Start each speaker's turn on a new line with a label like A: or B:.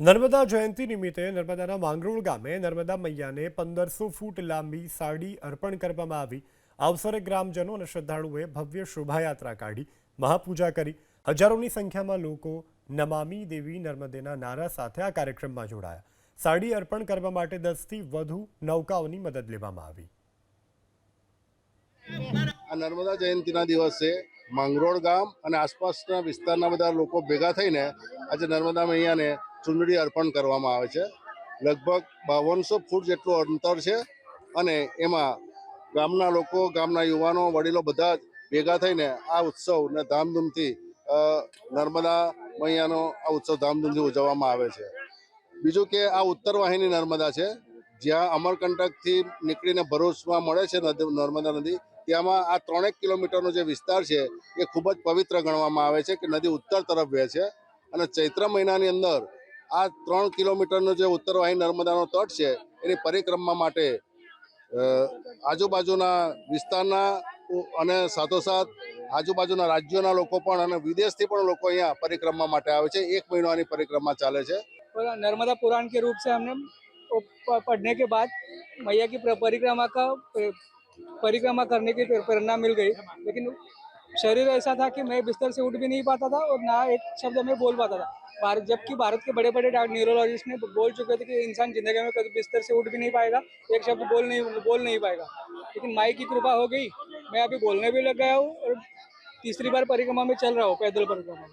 A: નર્મદા જયંતિ નિમિત્તે નર્મદાના માંગરોળ ગામે નર્મદા મૈયાને 1500 ફૂટ લાંબી સાડી અર્પણ કરવામાં આવી। આ અવસરે ગ્રામજનો અને શ્રદ્ધાળુઓએ ભવ્ય શોભાયાત્રા કાઢી મહાપૂજા કરી। હજારોની સંખ્યામાં લોકો નમામી દેવી નર્મદેના નારા સાથે આ કાર્યક્રમમાં જોડાયા। સાડી અર્પણ કરવા માટે 10થી વધુ નૌકાઓની મદદ લેવામાં આવી।
B: આ નર્મદા જયંતિના દિવસે માંગરોળ ગામ અને આસપાસના વિસ્તારના બધા લોકો ભેગા થઈને આજે નર્મદા મૈયાને ચૂંદડી અર્પણ કરવામાં આવે છે। લગભગ 5200 ફૂટ જેટલું અંતર છે અને એમાં ગામના લોકો, ગામના યુવાનો, વડીલો બધા જ ભેગા થઈને આ ઉત્સવને ધામધૂમથી નર્મદા મૈયાનો આ ઉત્સવ ધામધૂમથી ઉજવવામાં આવે છે। બીજું કે આ ઉત્તર વાહિની નર્મદા છે, જ્યાં અમરકંટકથી નીકળીને ભરૂચમાં મળે છે નર્મદા નદી, ત્યાંમાં આ 3 કિલોમીટરનો જે વિસ્તાર છે એ ખૂબ જ પવિત્ર ગણવામાં આવે છે કે નદી ઉત્તર તરફ વહે છે અને ચૈત્ર મહિનાની અંદર આ 3 કિલોમીટરનો જે ઉત્તર વાહિની નર્મદાનો તટ છે એની પરિક્રમા માટે આજુબાજુના વિસ્તારના અને સાથોસાથ આજુબાજુના રાજ્યોના લોકો પણ અને વિદેશથી પણ લોકો અહીંયા પરિક્રમા માટે આવે છે। 1 મહિનો આની પરિક્રમા ચાલે છે।
C: नर्मदा पुराण के रूप से हमने पढ़ने के बाद मैया की परिक्रमा करने की प्रेरणा मिल गई। लेकिन शरीर ऐसा था कि मैं बिस्तर से उठ भी नहीं पाता था और ना एक शब्द मैं बोल पाता था। जबकि भारत के बड़े बड़े न्यूरोलॉजिस्ट ने बोल चुके थे कि इंसान जिंदगी में कभी बिस्तर से उठ भी नहीं पाएगा, एक शब्द बोल नहीं पाएगा। लेकिन माई की कृपा हो गई, मैं अभी बोलने भी लग गया हूँ और तीसरी बार परिक्रमा में चल रहा हूँ, पैदल परिक्रमा।